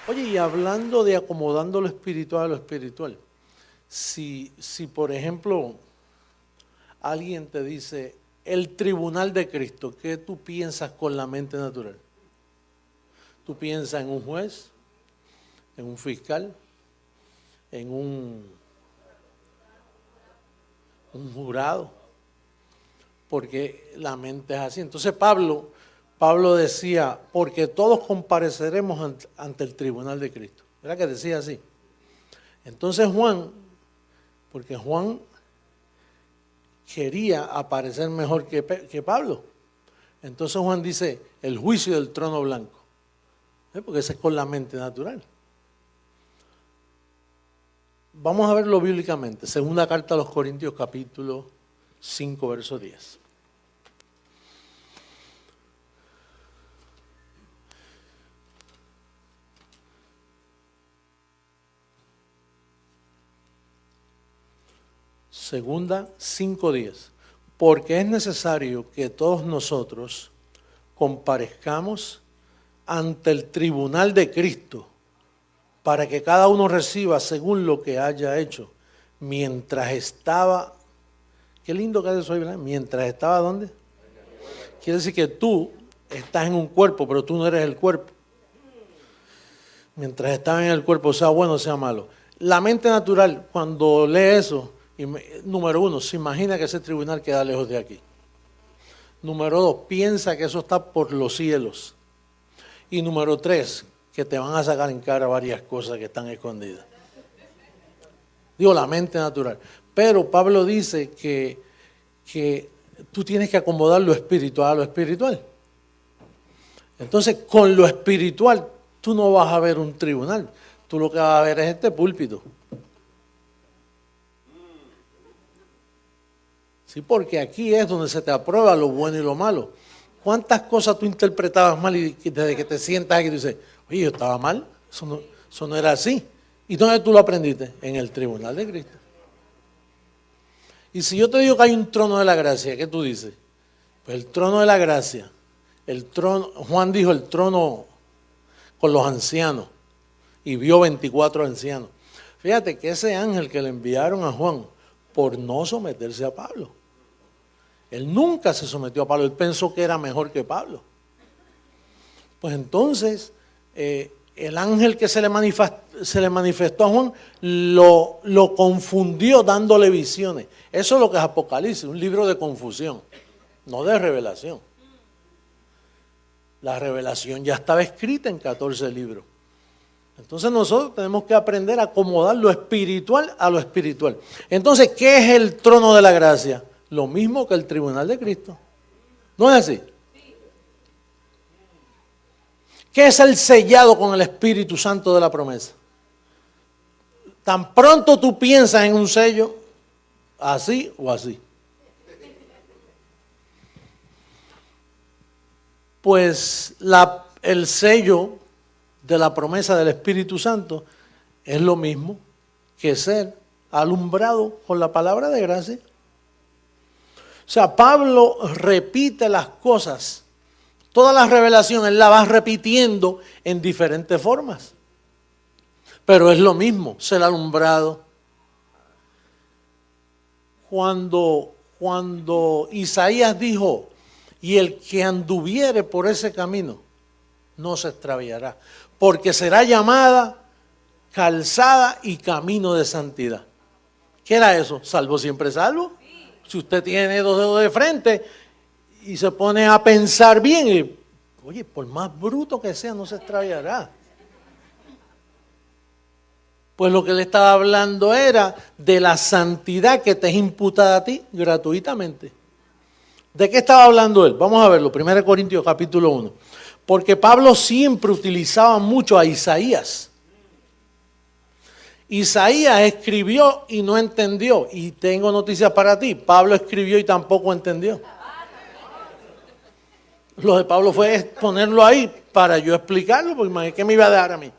Oye, y hablando de acomodando lo espiritual a lo espiritual, si por ejemplo alguien te dice el tribunal de Cristo, ¿qué tú piensas con la mente natural? Tú piensas en un juez, en un fiscal, en un jurado, porque la mente es así. Entonces Pablo decía, porque todos compareceremos ante el tribunal de Cristo. ¿Verdad que decía así? Entonces porque Juan quería aparecer mejor que Pablo. Entonces Juan dice, el juicio del trono blanco. Porque ese es con la mente natural. Vamos a verlo bíblicamente. Segunda carta a los Corintios, capítulo 5, verso 10. Segunda 5:10. Porque es necesario que todos nosotros comparezcamos ante el tribunal de Cristo para que cada uno reciba según lo que haya hecho mientras estaba. Qué lindo que es eso, ¿verdad? Mientras estaba, ¿dónde? Quiere decir que tú estás en un cuerpo, pero tú no eres el cuerpo. Mientras estaba en el cuerpo, sea bueno o sea malo. La mente natural, cuando lee eso, número uno, se imagina que ese tribunal queda lejos de aquí. Número dos, piensa que eso está por los cielos. Y número tres, que te van a sacar en cara varias cosas que están escondidas. Digo, la mente natural. Pero Pablo dice que tú tienes que acomodar lo espiritual a lo espiritual. Entonces, con lo espiritual, tú no vas a ver un tribunal. Tú lo que vas a ver es este púlpito. Sí, porque aquí es donde se te aprueba lo bueno y lo malo. ¿Cuántas cosas tú interpretabas mal y desde que te sientas aquí tú dices, oye, yo estaba mal, eso no era así? ¿Y dónde tú lo aprendiste? En el tribunal de Cristo. Y si yo te digo que hay un trono de la gracia, ¿qué tú dices? Pues el trono de la gracia, Juan dijo el trono con los ancianos y vio 24 ancianos. Fíjate que ese ángel que le enviaron a Juan por no someterse a Pablo. Él nunca se sometió a Pablo, él pensó que era mejor que Pablo. Pues entonces, el ángel que se le manifestó a Juan lo confundió dándole visiones. Eso es lo que es Apocalipsis, un libro de confusión, no de revelación. La revelación ya estaba escrita en 14 libros. Entonces nosotros tenemos que aprender a acomodar lo espiritual a lo espiritual. Entonces, ¿qué es el trono de la gracia? Lo mismo que el tribunal de Cristo. ¿No es así? ¿Qué es el sellado con el Espíritu Santo de la promesa? Tan pronto tú piensas en un sello, así o así. Pues el sello de la promesa del Espíritu Santo es lo mismo que ser alumbrado con la palabra de gracia. O sea, Pablo repite las cosas, toda la revelación él la va repitiendo en diferentes formas. Pero es lo mismo, ser alumbrado. Cuando Isaías dijo, y el que anduviere por ese camino, no se extraviará, porque será llamada calzada y camino de santidad. ¿Qué era eso? ¿Salvo siempre salvo? Si usted tiene dos dedos de frente y se pone a pensar bien, y, oye, por más bruto que sea, no se extraviará. Pues lo que le estaba hablando era de la santidad que te es imputada a ti gratuitamente. ¿De qué estaba hablando él? Vamos a verlo, 1 Corintios capítulo 1. Porque Pablo siempre utilizaba mucho a Isaías. Isaías escribió y no entendió. Y tengo noticias para ti. Pablo escribió y tampoco entendió. Lo de Pablo fue ponerlo ahí para yo explicarlo, porque ¿qué me iba a dar a mí?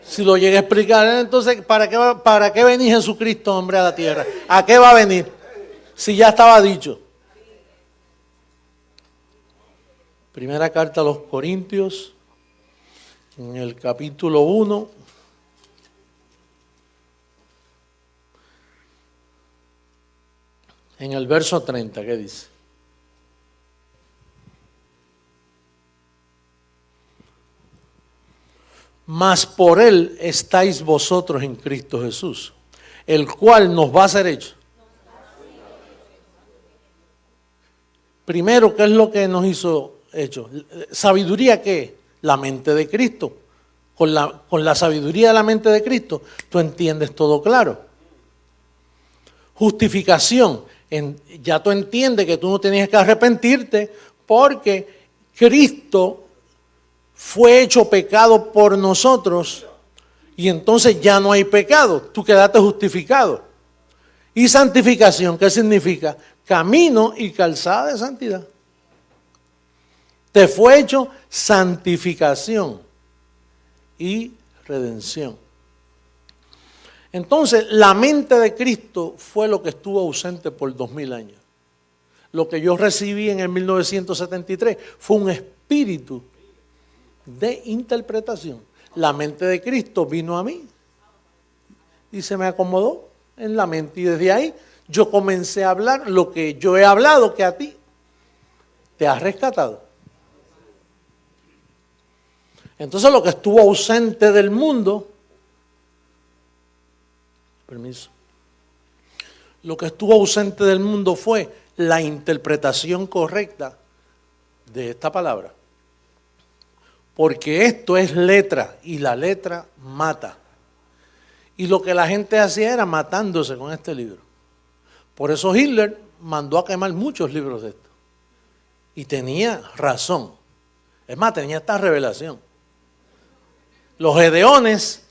Si lo llegué a explicar, entonces ¿para qué venía Jesucristo, hombre, a la tierra? ¿A qué va a venir? Si ya estaba dicho. Primera carta a los Corintios, en el capítulo 1, en el verso 30, ¿qué dice? Mas por él estáis vosotros en Cristo Jesús, el cual nos va a ser hecho. Primero, ¿qué es lo que nos hizo hecho? ¿Sabiduría qué? La mente de Cristo. Con la sabiduría de la mente de Cristo, tú entiendes todo claro. Justificación. Ya tú entiendes que tú no tenías que arrepentirte porque Cristo fue hecho pecado por nosotros y entonces ya no hay pecado. Tú quedaste justificado. Y santificación, ¿qué significa? Camino y calzada de santidad. Te fue hecho santificación y redención. Entonces, la mente de Cristo fue lo que estuvo ausente por 2000 años. Lo que yo recibí en el 1973 fue un espíritu de interpretación. La mente de Cristo vino a mí y se me acomodó en la mente. Y desde ahí yo comencé a hablar lo que yo he hablado, que a ti te has rescatado. Entonces lo que estuvo ausente del mundo, lo que estuvo ausente del mundo fue la interpretación correcta de esta palabra. Porque esto es letra y la letra mata. Y lo que la gente hacía era matándose con este libro. Por eso Hitler mandó a quemar muchos libros de esto. Y tenía razón. Es más, tenía esta revelación. Los Gedeones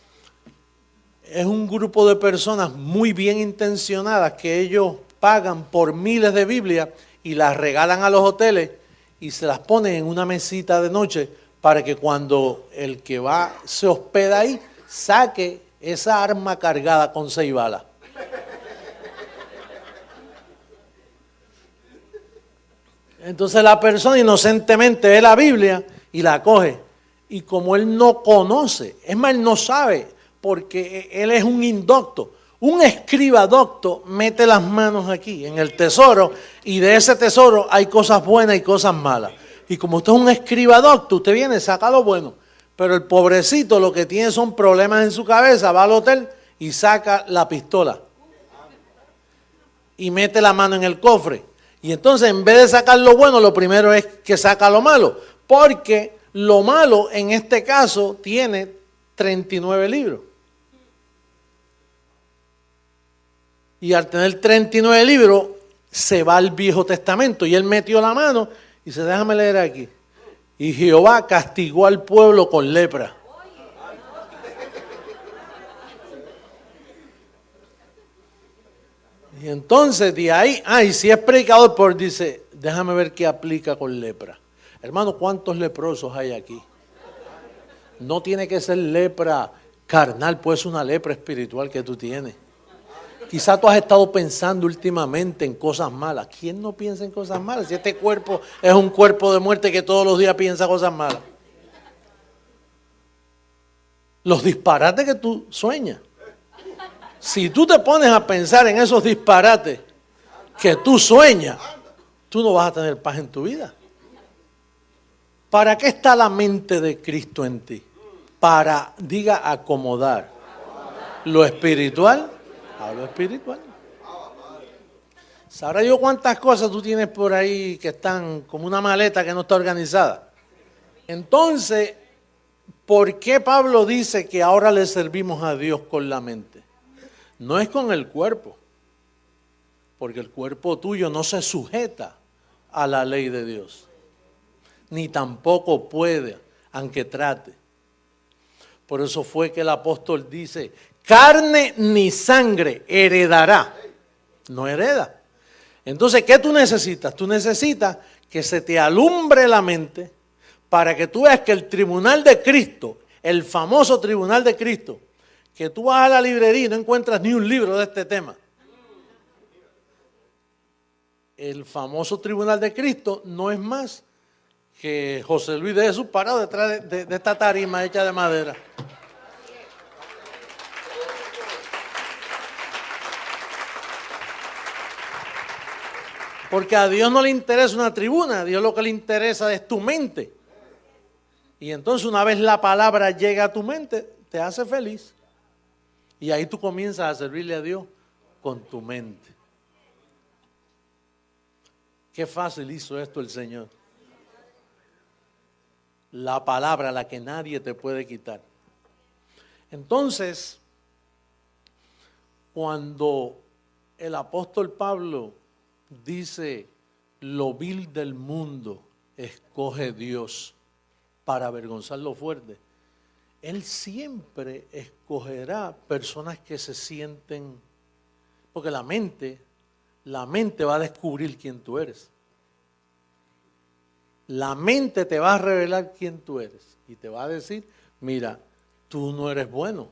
es un grupo de personas muy bien intencionadas que ellos pagan por miles de Biblias y las regalan a los hoteles y se las ponen en una mesita de noche para que cuando el que va se hospeda ahí saque esa arma cargada con 6 balas. Entonces la persona inocentemente ve la Biblia y la coge. Y como él no conoce, es más, él no sabe, porque él es un indocto. Un escriba docto mete las manos aquí en el tesoro y de ese tesoro hay cosas buenas y cosas malas. Y como usted es un escriba docto, usted viene, saca lo bueno. Pero el pobrecito lo que tiene son problemas en su cabeza, va al hotel y saca la pistola. Y mete la mano en el cofre. Y entonces en vez de sacar lo bueno, lo primero es que saca lo malo. Porque lo malo en este caso tiene 39 libros. Y al tener 39 libros, se va al Viejo Testamento. Y él metió la mano y dice, déjame leer aquí. Y Jehová castigó al pueblo con lepra. Y entonces de ahí, y si es predicador, pues dice, déjame ver qué aplica con lepra. Hermano, ¿cuántos leprosos hay aquí? No tiene que ser lepra carnal, puede ser una lepra espiritual que tú tienes. Quizá tú has estado pensando últimamente en cosas malas. ¿Quién no piensa en cosas malas? Si este cuerpo es un cuerpo de muerte que todos los días piensa cosas malas. Los disparates que tú sueñas. Si tú te pones a pensar en esos disparates que tú sueñas, tú no vas a tener paz en tu vida. ¿Para qué está la mente de Cristo en ti? Para, diga, acomodar lo espiritual a lo espiritual. ¿Sabrá yo cuántas cosas tú tienes por ahí que están como una maleta que no está organizada? Entonces, ¿por qué Pablo dice que ahora le servimos a Dios con la mente? No es con el cuerpo, porque el cuerpo tuyo no se sujeta a la ley de Dios, ni tampoco puede, aunque trate. Por eso fue que el apóstol dice, carne ni sangre heredará, no hereda. Entonces, ¿qué tú necesitas? Tú necesitas que se te alumbre la mente para que tú veas que el tribunal de Cristo, el famoso tribunal de Cristo, que tú vas a la librería y no encuentras ni un libro de este tema. El famoso tribunal de Cristo no es más que José Luis de Jesús parado detrás de esta tarima hecha de madera. Porque a Dios no le interesa una tribuna, a Dios lo que le interesa es tu mente. Y entonces una vez la palabra llega a tu mente, te hace feliz. Y ahí tú comienzas a servirle a Dios con tu mente. Qué fácil hizo esto el Señor. La palabra, la que nadie te puede quitar. Entonces, cuando el apóstol Pablo dice, lo vil del mundo escoge Dios para avergonzar lo fuerte, Él siempre escogerá personas que se sienten, porque la mente va a descubrir quién tú eres. La mente te va a revelar quién tú eres y te va a decir, mira, tú no eres bueno,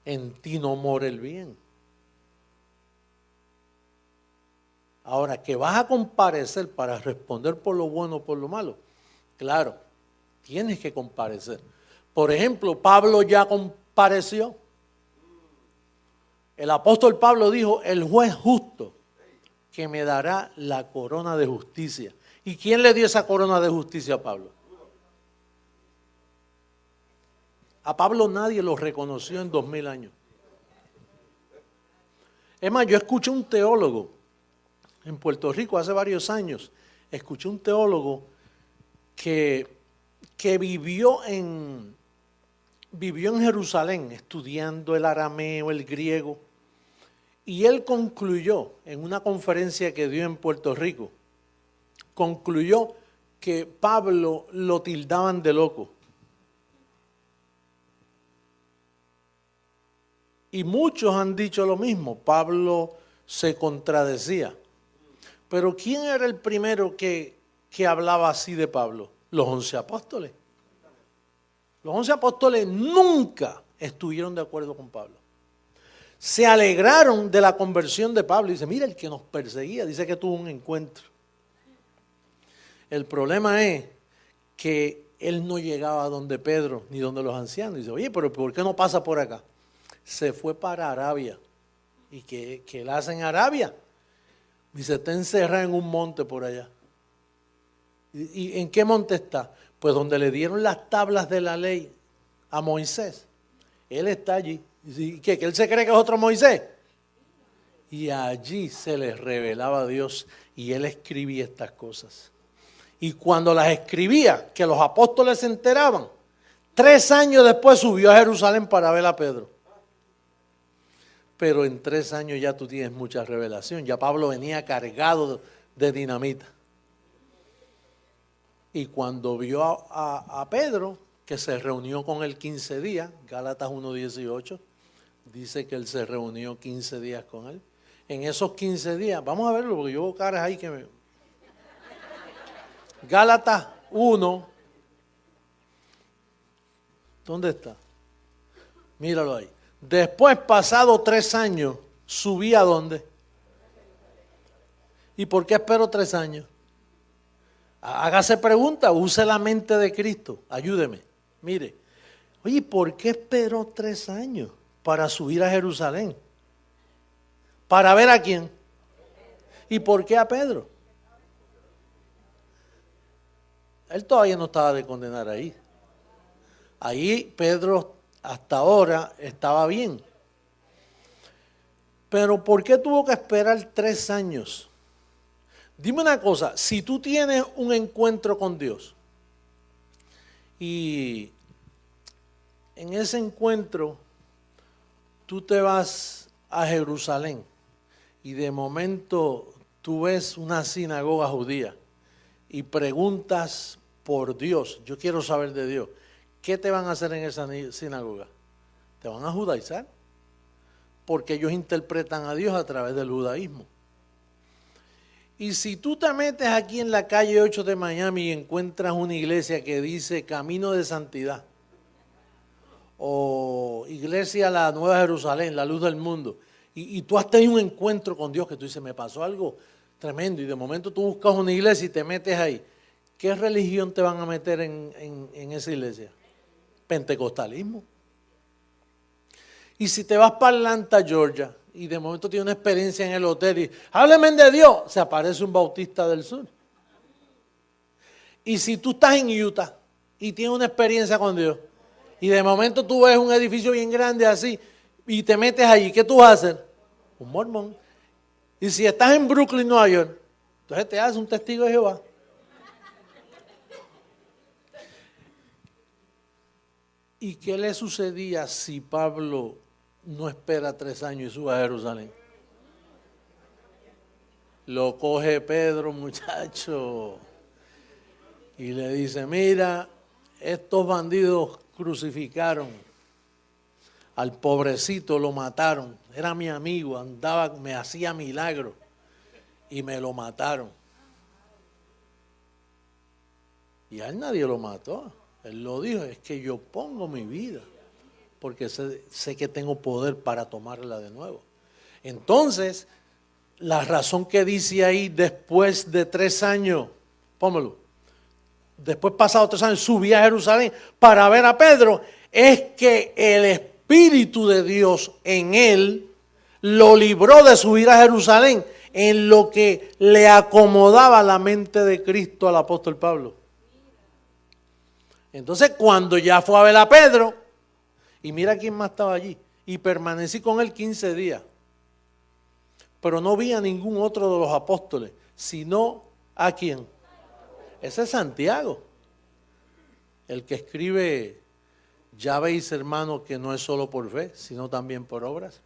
en ti no mora el bien. Ahora, que vas a comparecer para responder por lo bueno o por lo malo, claro, tienes que comparecer. Por ejemplo, Pablo ya compareció. El apóstol Pablo dijo, el juez justo que me dará la corona de justicia. ¿Y quién le dio esa corona de justicia a Pablo? A Pablo nadie lo reconoció en 2000 años. Es más, yo escuché un teólogo en Puerto Rico hace varios años. Escuché un teólogo que vivió en Jerusalén estudiando el arameo, el griego. Y él concluyó en una conferencia que dio en Puerto Rico, concluyó que Pablo lo tildaban de loco. Y muchos han dicho lo mismo, Pablo se contradecía. Pero ¿quién era el primero que hablaba así de Pablo? Los 11 apóstoles. Los 11 apóstoles nunca estuvieron de acuerdo con Pablo. Se alegraron de la conversión de Pablo. Dice, mira, el que nos perseguía, dice que tuvo un encuentro. El problema es que él no llegaba a donde Pedro ni donde los ancianos. Dice, oye, pero ¿por qué no pasa por acá? Se fue para Arabia. ¿Y qué él hace en Arabia? Dice, está encerrado en un monte por allá. ¿Y en qué monte está? Pues donde le dieron las tablas de la ley a Moisés. Él está allí. ¿Y qué? ¿Que él se cree que es otro Moisés? Y allí se les revelaba a Dios y él escribía estas cosas. Y cuando las escribía, que los apóstoles se enteraban, 3 años después subió a Jerusalén para ver a Pedro. Pero en 3 años ya tú tienes mucha revelación. Ya Pablo venía cargado de dinamita. Y cuando vio a Pedro, que se reunió con él 15 días, Gálatas 1:18, dice que él se reunió 15 días con él. En esos 15 días, vamos a verlo porque yo veo caras ahí que me... Gálatas 1, ¿dónde está? Míralo ahí. Después, pasado 3 años, subí a dónde. ¿Y por qué espero 3 años? Hágase pregunta, use la mente de Cristo, ayúdeme. Mire, oye, ¿por qué esperó 3 años para subir a Jerusalén? ¿Para ver a quién? ¿Y por qué a Pedro? Él todavía no estaba de condenar ahí. Ahí Pedro hasta ahora estaba bien. Pero ¿por qué tuvo que esperar 3 años? Dime una cosa, si tú tienes un encuentro con Dios y en ese encuentro tú te vas a Jerusalén y de momento tú ves una sinagoga judía y preguntas por Dios, yo quiero saber de Dios, ¿qué te van a hacer en esa sinagoga? Te van a judaizar, porque ellos interpretan a Dios a través del judaísmo. Y si tú te metes aquí en la calle 8 de Miami y encuentras una iglesia que dice Camino de Santidad, o Iglesia La Nueva Jerusalén, la luz del mundo, y tú has tenido un encuentro con Dios que tú dices, me pasó algo tremendo, y de momento tú buscas una iglesia y te metes ahí, ¿qué religión te van a meter en esa iglesia? Pentecostalismo. Y si te vas para Atlanta, Georgia, y de momento tienes una experiencia en el hotel y hábleme de Dios, se aparece un bautista del sur. Y si tú estás en Utah y tienes una experiencia con Dios, y de momento tú ves un edificio bien grande así, y te metes allí, ¿qué tú vas a hacer? Un mormón. Y si estás en Brooklyn, Nueva York, entonces te haces un testigo de Jehová. ¿Y qué le sucedía si Pablo no espera 3 años y sube a Jerusalén? Lo coge Pedro, muchacho, y le dice, mira, estos bandidos crucificaron al pobrecito, lo mataron, era mi amigo, andaba, me hacía milagros y me lo mataron. Y a él nadie lo mató, él lo dijo, es que yo pongo mi vida porque sé que tengo poder para tomarla de nuevo. Entonces, la razón que dice ahí, después de 3 años, póngalo, después pasados 3 años, subí a Jerusalén para ver a Pedro, es que el Espíritu de Dios en él lo libró de subir a Jerusalén en lo que le acomodaba la mente de Cristo al apóstol Pablo. Entonces, cuando ya fue a ver a Pedro, y mira quién más estaba allí, y permanecí con él 15 días, pero no vi a ningún otro de los apóstoles, sino ¿a quién? Ese es Santiago, el que escribe, ya veis hermano que no es solo por fe, sino también por obras.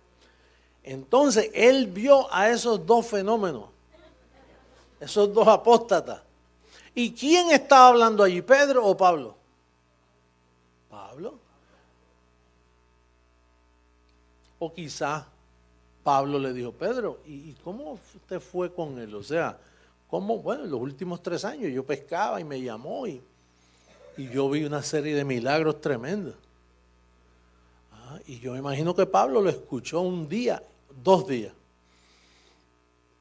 Entonces, él vio a esos 2 fenómenos, esos 2 apóstatas. ¿Y quién estaba hablando allí, Pedro o Pablo? Pablo. O quizás Pablo le dijo, Pedro, ¿y cómo te fue con él? O sea, ¿cómo? Bueno, en los últimos 3 años yo pescaba y me llamó y yo vi una serie de milagros tremendos. Y yo me imagino que Pablo lo escuchó 1 día, 2 días.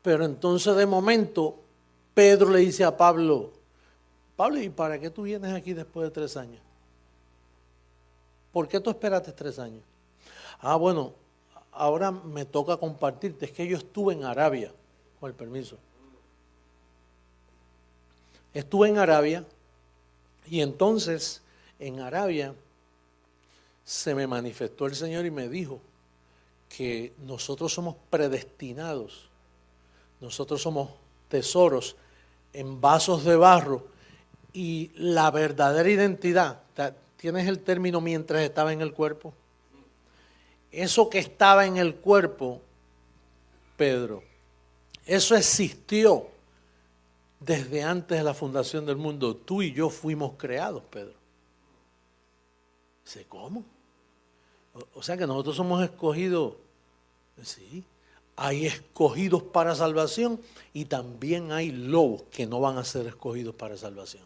Pero entonces de momento Pedro le dice a Pablo, ¿y para qué tú vienes aquí después de 3 años? ¿Por qué tú esperaste 3 años? Bueno, ahora me toca compartirte, es que yo estuve en Arabia, con el permiso. Estuve en Arabia y entonces en Arabia se me manifestó el Señor y me dijo que nosotros somos predestinados, nosotros somos tesoros en vasos de barro y la verdadera identidad, ¿tienes el término mientras estaba en el cuerpo? Eso que estaba en el cuerpo, Pedro, eso existió desde antes de la fundación del mundo. Tú y yo fuimos creados, Pedro. Dice, ¿cómo? O sea que nosotros somos escogidos. Sí, hay escogidos para salvación y también hay lobos que no van a ser escogidos para salvación.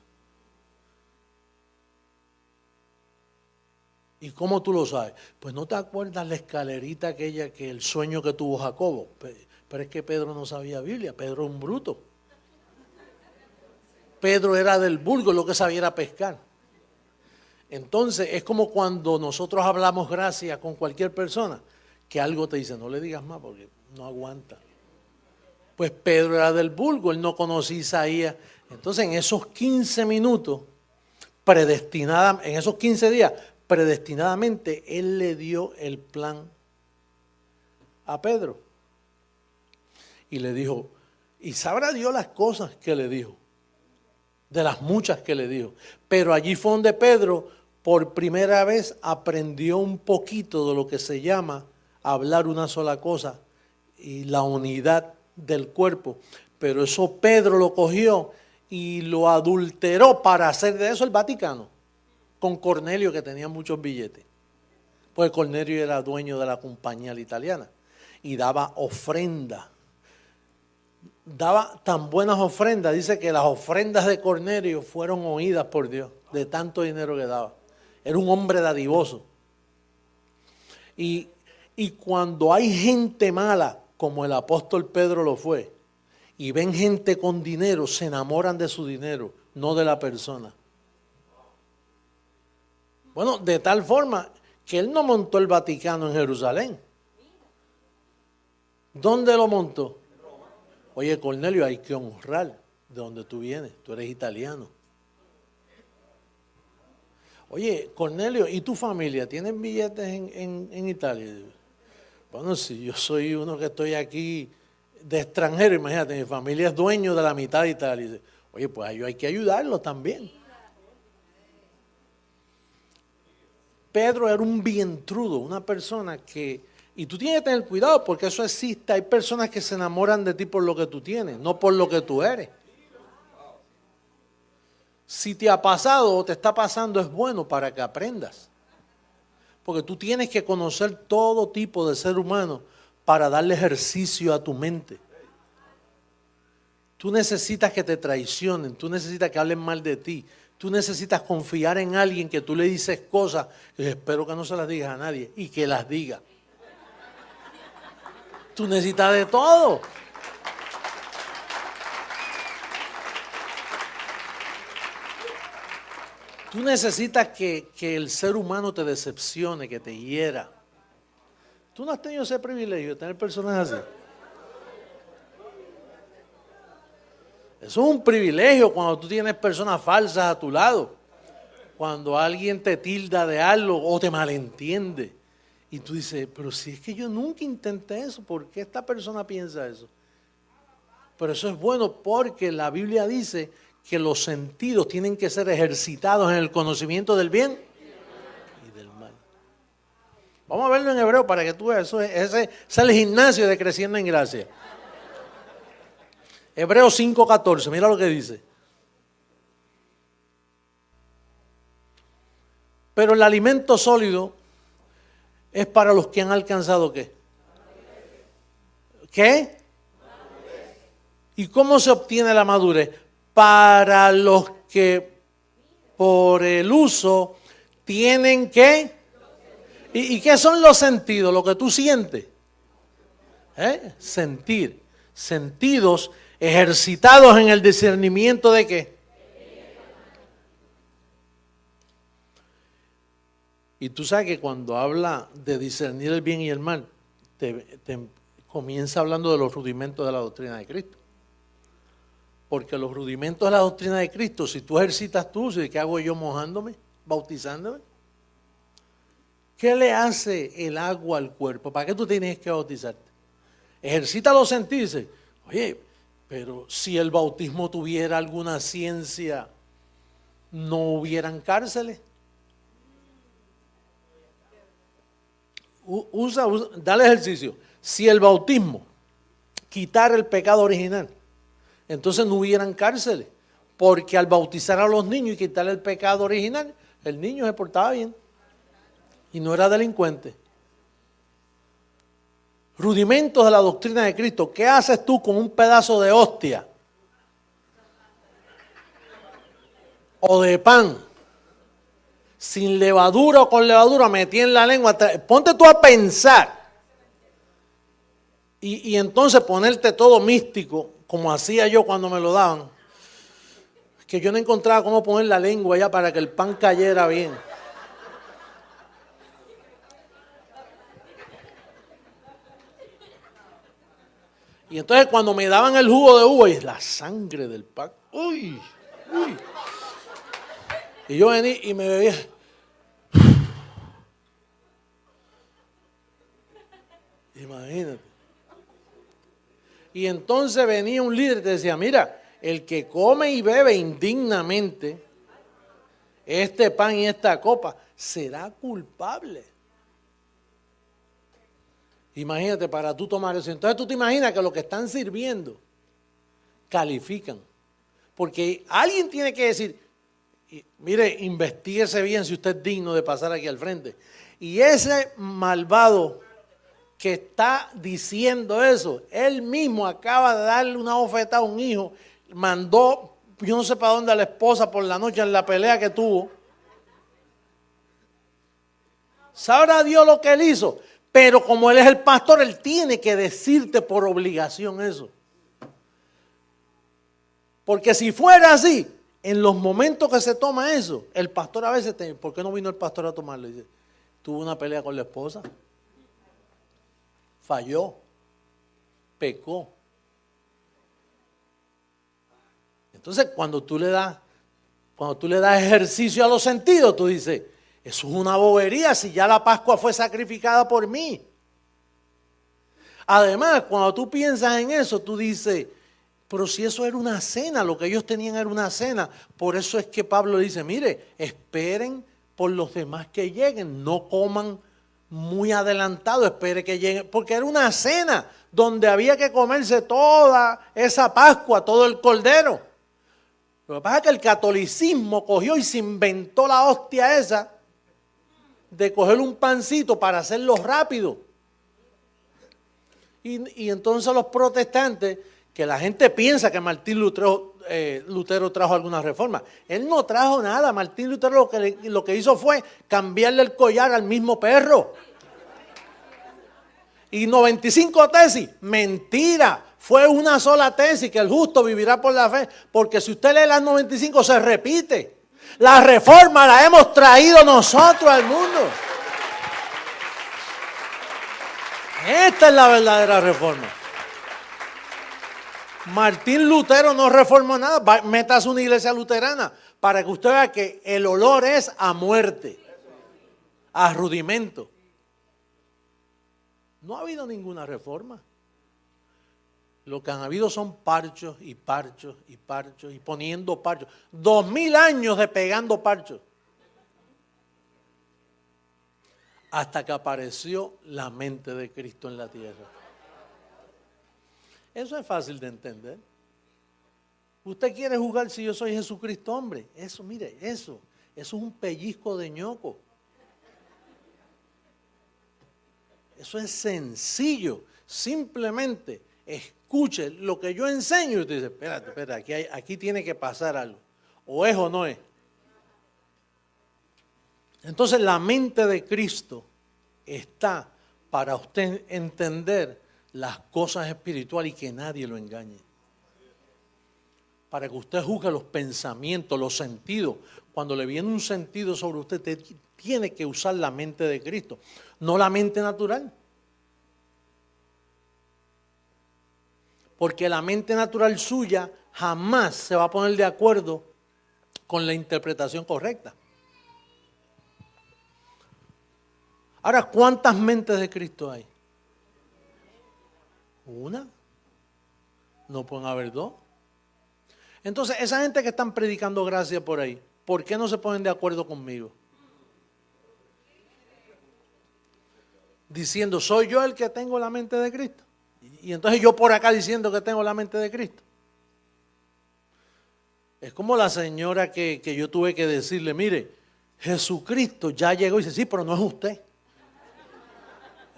¿Y cómo tú lo sabes? Pues no te acuerdas la escalerita aquella, que el sueño que tuvo Jacobo. Pero es que Pedro no sabía Biblia, Pedro es un bruto. Pedro era del vulgo, lo que sabía era pescar. Entonces es como cuando nosotros hablamos gracia con cualquier persona, que algo te dice, no le digas más porque no aguanta. Pues Pedro era del vulgo, él no conocía a Isaías. Entonces en esos 15 minutos, en esos 15 días, predestinadamente, él le dio el plan a Pedro. Y le dijo, y sabrá Dios las cosas que le dijo, de las muchas que le dijo. Pero allí fue donde Pedro, por primera vez, aprendió un poquito de lo que se llama hablar una sola cosa y la unidad del cuerpo. Pero eso Pedro lo cogió y lo adulteró para hacer de eso el Vaticano. Con Cornelio, que tenía muchos billetes. Pues Cornelio era dueño de la compañía italiana y daba ofrenda. Daba tan buenas ofrendas, dice que las ofrendas de Cornelio fueron oídas por Dios, de tanto dinero que daba. Era un hombre dadivoso. Y cuando hay gente mala, como el apóstol Pedro lo fue, y ven gente con dinero, se enamoran de su dinero, no de la persona. Bueno, de tal forma que él no montó el Vaticano en Jerusalén. ¿Dónde lo montó? Oye, Cornelio, hay que honrar de donde tú vienes. Tú eres italiano. Oye, Cornelio, ¿y tu familia? ¿Tienen billetes en Italia? Bueno, si yo soy uno que estoy aquí de extranjero, imagínate, mi familia es dueño de la mitad de Italia. Oye, pues a ellos hay que ayudarlos también. Pedro era un vientrudo, una persona que... Y tú tienes que tener cuidado porque eso existe. Hay personas que se enamoran de ti por lo que tú tienes, no por lo que tú eres. Si te ha pasado o te está pasando, es bueno para que aprendas. Porque tú tienes que conocer todo tipo de ser humano para darle ejercicio a tu mente. Tú necesitas que te traicionen, tú necesitas que hablen mal de ti. Tú necesitas confiar en alguien que tú le dices cosas que espero que no se las digas a nadie y que las diga. Tú necesitas de todo. Tú necesitas que el ser humano te decepcione, que te hiera. Tú no has tenido ese privilegio de tener personas así. Eso es un privilegio cuando tú tienes personas falsas a tu lado. Cuando alguien te tilda de algo o te malentiende. Y tú dices, pero si es que yo nunca intenté eso, ¿por qué esta persona piensa eso? Pero eso es bueno porque la Biblia dice que los sentidos tienen que ser ejercitados en el conocimiento del bien y del mal. Vamos a verlo en hebreo para que tú veas. Ese es el gimnasio de Creciendo en Gracia. Hebreos 5:14, mira lo que dice. Pero el alimento sólido es para los que han alcanzado ¿qué? ¿Qué? ¿Y cómo se obtiene la madurez? Para los que por el uso tienen ¿qué? ¿Y qué son los sentidos? Lo que tú sientes. Sentir. Sentidos ejercitados en el discernimiento de ¿qué? Y tú sabes que cuando habla de discernir el bien y el mal, te comienza hablando de los rudimentos de la doctrina de Cristo. Porque los rudimentos de la doctrina de Cristo, si tú ejercitas tú, ¿qué hago yo mojándome, bautizándome? ¿Qué le hace el agua al cuerpo? ¿Para qué tú tienes que bautizarte? Ejercita los sentidos. Oye, pero si el bautismo tuviera alguna ciencia, no hubieran cárceles. Dale ejercicio. Si el bautismo quitara el pecado original, entonces no hubieran cárceles. Porque al bautizar a los niños y quitarle el pecado original, el niño se portaba bien y no era delincuente. Rudimentos de la doctrina de Cristo. ¿Qué haces tú con un pedazo de hostia? O de pan. Sin levadura o con levadura, metí en la lengua. Ponte tú a pensar. Y entonces ponerte todo místico, como hacía yo cuando me lo daban. Que yo no encontraba cómo poner la lengua allá para que el pan cayera bien. Y entonces cuando me daban el jugo de uva y la sangre del pan, uy. Y yo venía y me bebía. Imagínate. Y entonces venía un líder y te decía, mira, el que come y bebe indignamente este pan y esta copa será culpable. Imagínate, para tú tomar eso. Entonces tú te imaginas que los que están sirviendo califican. Porque alguien tiene que decir, mire, investíguese bien si usted es digno de pasar aquí al frente. Y ese malvado que está diciendo eso, él mismo acaba de darle una bofetada a un hijo, mandó, yo no sé para dónde a la esposa por la noche en la pelea que tuvo. Sabrá Dios lo que él hizo. Pero como él es el pastor, él tiene que decirte por obligación eso. Porque si fuera así, En los momentos que se toma eso, el pastor a veces, ¿por qué no vino el pastor a tomarlo? Dice, tuvo una pelea con la esposa, falló, pecó. Entonces, cuando tú le das ejercicio a los sentidos, tú dices, eso es una bobería si ya la Pascua fue sacrificada por mí. Además, cuando tú piensas en eso, tú dices, pero si eso era una cena, lo que ellos tenían era una cena. Por eso es que Pablo dice, mire, esperen por los demás que lleguen, no coman muy adelantado, espere que lleguen, porque era una cena donde había que comerse toda esa Pascua, todo el cordero. Lo que pasa es que el catolicismo cogió y se inventó la hostia esa de coger un pancito para hacerlo rápido. Y entonces los protestantes, que la gente piensa que Martín Lutero trajo alguna reforma. Él no trajo nada. Martín Lutero lo que hizo fue cambiarle el collar al mismo perro. Y 95 tesis, mentira. Fue una sola tesis, que el justo vivirá por la fe. Porque si usted lee las 95 se repite. La reforma la hemos traído nosotros al mundo. Esta es la verdadera reforma. Martín Lutero no reformó nada. Métase a una iglesia luterana para que usted vea que el olor es a muerte, a rudimento. No ha habido ninguna reforma. Lo que han habido son parchos y parchos y parchos y poniendo parchos. 2000 años de pegando parchos. Hasta que apareció la mente de Cristo en la tierra. Eso es fácil de entender. Usted quiere jugar si yo soy Jesucristo, hombre. Eso, mire, eso es un pellizco de ñoco. Eso es sencillo. Simplemente escuche lo que yo enseño y usted dice, espérate, aquí tiene que pasar algo. O es o no es. Entonces la mente de Cristo está para usted entender las cosas espirituales y que nadie lo engañe. Para que usted juzgue los pensamientos, los sentidos. Cuando le viene un sentido sobre usted tiene que usar la mente de Cristo, no la mente natural. Porque la mente natural suya jamás se va a poner de acuerdo con la interpretación correcta. Ahora, ¿cuántas mentes de Cristo hay? ¿Una? ¿No pueden haber dos? Entonces, esa gente que están predicando gracia por ahí, ¿por qué no se ponen de acuerdo conmigo? Diciendo, soy yo el que tengo la mente de Cristo. Y entonces yo por acá diciendo que tengo la mente de Cristo. Es como la señora que yo tuve que decirle, mire, Jesucristo ya llegó y dice, sí, pero no es usted.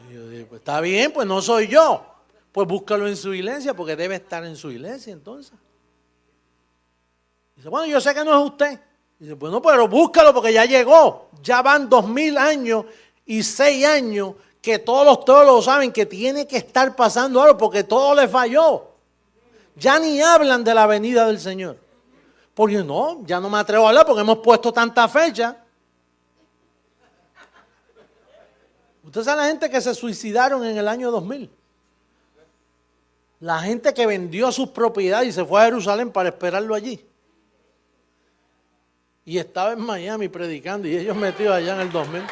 Y yo dije, pues está bien, pues no soy yo. Pues búscalo en su iglesia porque debe estar en su iglesia entonces. Dice, bueno, yo sé que no es usted. Dice, pues no, pero búscalo porque ya llegó. Ya van 2000 años y 6 años que todos los teólogos saben que tiene que estar pasando algo porque todo le falló. Ya ni hablan de la venida del Señor. Porque no, ya no me atrevo a hablar porque hemos puesto tanta fecha. Usted sabe la gente que se suicidaron en el año 2000. La gente que vendió sus propiedades y se fue a Jerusalén para esperarlo allí. Y estaba en Miami predicando y ellos metidos allá en el 2000.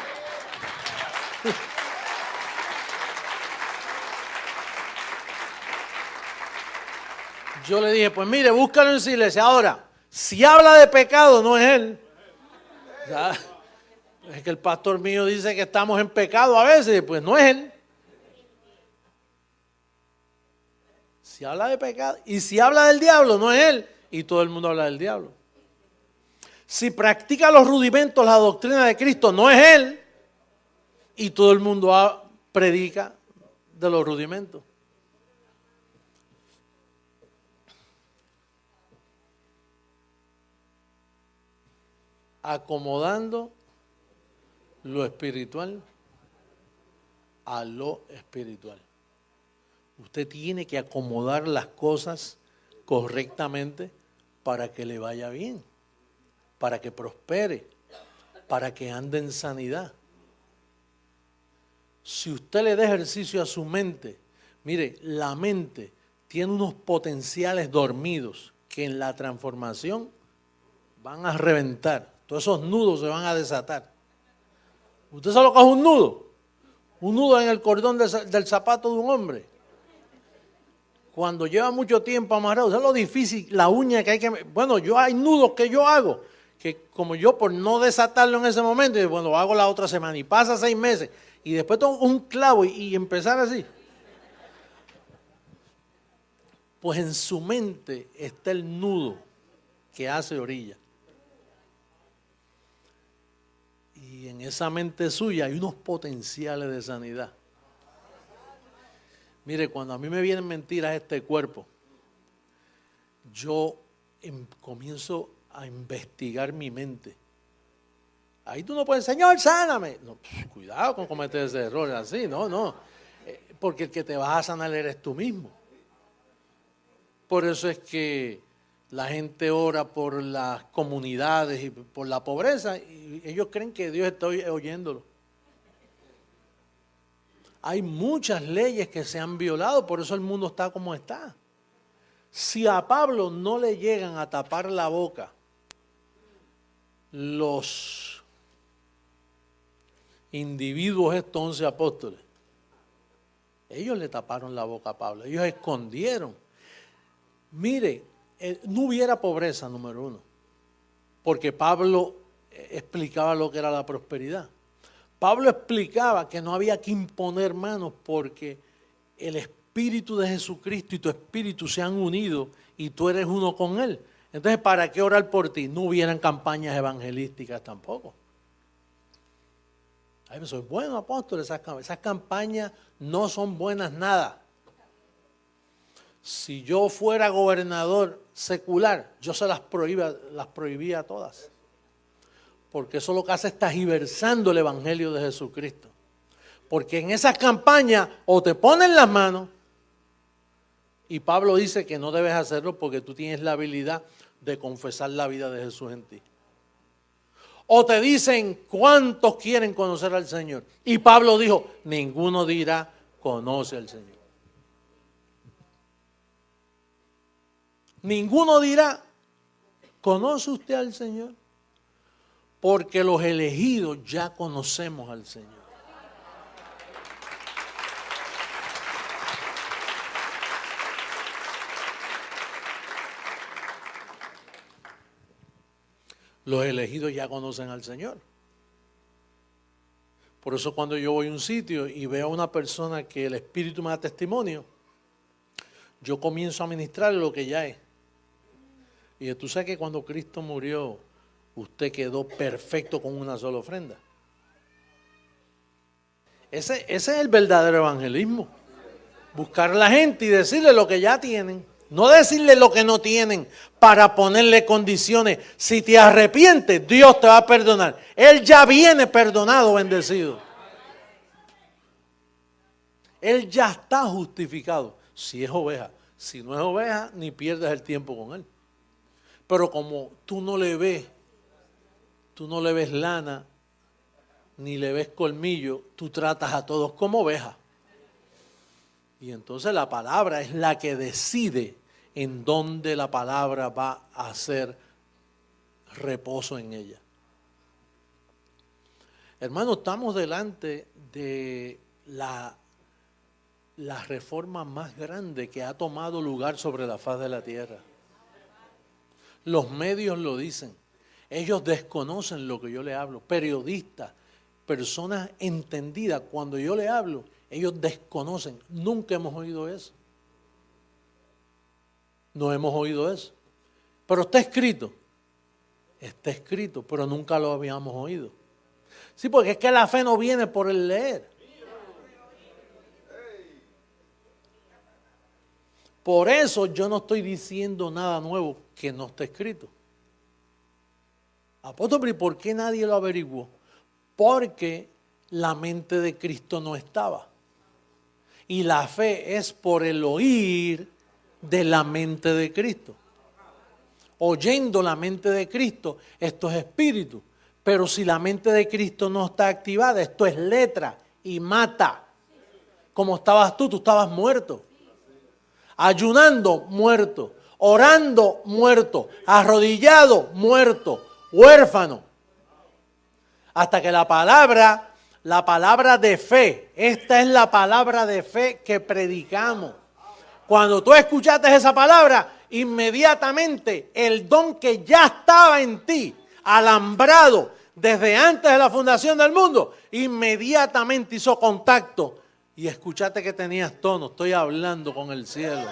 Yo le dije, pues mire, búscalo en su iglesia. Ahora, si habla de pecado, no es él. O sea, es que el pastor mío dice que estamos en pecado a veces, pues no es él. Si habla de pecado, y si habla del diablo, no es él. Y todo el mundo habla del diablo. Si practica los rudimentos, la doctrina de Cristo, no es él. Y todo el mundo predica de los rudimentos. Acomodando lo espiritual a lo espiritual. Usted tiene que acomodar las cosas correctamente para que le vaya bien. para que prospere, para que ande en sanidad. Si usted le da ejercicio a su mente, mire, la mente tiene unos potenciales dormidos que en la transformación van a reventar. Todos esos nudos se van a desatar. ¿Usted sabe lo que es un nudo? Un nudo en el cordón del zapato de un hombre. Cuando lleva mucho tiempo amarrado, ¿sabes lo difícil? La uña que hay que... Bueno, hay nudos que yo hago, que como yo por no desatarlo en ese momento, bueno, lo hago la otra semana y pasa 6 meses y después tengo un clavo y empezar así. Pues en su mente está el nudo que hace orilla. Y en esa mente suya hay unos potenciales de sanidad. Mire, cuando a mí me vienen mentiras este cuerpo, yo comienzo a investigar mi mente. Ahí tú no puedes, Señor, sáname. No, cuidado con cometer ese error así, no. Porque el que te vas a sanar eres tú mismo. Por eso es que la gente ora por las comunidades y por la pobreza y ellos creen que Dios está oyéndolo. Hay muchas leyes que se han violado, por eso el mundo está como está. Si a Pablo no le llegan a tapar la boca los individuos, estos 11 apóstoles, ellos le taparon la boca a Pablo, ellos escondieron. Mire, no hubiera pobreza, número uno, porque Pablo explicaba lo que era la prosperidad. Pablo explicaba que no había que imponer manos porque el Espíritu de Jesucristo y tu Espíritu se han unido y tú eres uno con Él. Entonces, ¿para qué orar por ti? No hubieran campañas evangelísticas tampoco. Ay, soy bueno, apóstol, esas campañas no son buenas nada. Si yo fuera gobernador secular, yo se las prohibía a todas. Porque eso lo que hace es tergiversando el Evangelio de Jesucristo. Porque en esas campañas o te ponen las manos, y Pablo dice que no debes hacerlo porque tú tienes la habilidad de confesar la vida de Jesús en ti. O te dicen cuántos quieren conocer al Señor. Y Pablo dijo, ninguno dirá conoce al Señor. Ninguno dirá, ¿conoce usted al Señor? Porque los elegidos ya conocemos al Señor. Los elegidos ya conocen al Señor. Por eso cuando yo voy a un sitio y veo a una persona que el Espíritu me da testimonio, yo comienzo a ministrarle lo que ya es. Y tú sabes que cuando Cristo murió, usted quedó perfecto con una sola ofrenda. Ese es el verdadero evangelismo. Buscar a la gente y decirle lo que ya tienen. No decirle lo que no tienen para ponerle condiciones. Si te arrepientes, Dios te va a perdonar. Él ya viene perdonado, bendecido. Él ya está justificado. Si es oveja. Si no es oveja, ni pierdes el tiempo con él. Pero como tú no le ves lana, ni le ves colmillo, tú tratas a todos como ovejas. Y entonces la palabra es la que decide en dónde la palabra va a hacer reposo en ella. Hermano, estamos delante de la reforma más grande que ha tomado lugar sobre la faz de la tierra. Los medios lo dicen. Ellos desconocen lo que yo le hablo. Periodistas, personas entendidas, cuando yo le hablo, ellos desconocen. Nunca hemos oído eso. No hemos oído eso. Pero está escrito. Está escrito, pero nunca lo habíamos oído. Sí, porque es que la fe no viene por el leer. Por eso yo no estoy diciendo nada nuevo que no está escrito. Apóstol, ¿pero por qué nadie lo averiguó? Porque la mente de Cristo no estaba. Y la fe es por el oír de la mente de Cristo. oyendo la mente de Cristo, esto es espíritu. Pero si la mente de Cristo no está activada, esto es letra y mata. Como estabas tú estabas muerto. Ayunando, muerto. Orando, muerto. Arrodillado, muerto. Huérfano. Hasta que la palabra de fe, esta es la palabra de fe que predicamos. Cuando tú escuchaste esa palabra, inmediatamente el don que ya estaba en ti, alambrado desde antes de la fundación del mundo, inmediatamente hizo contacto y escuchaste que tenías tono. Estoy hablando con el cielo.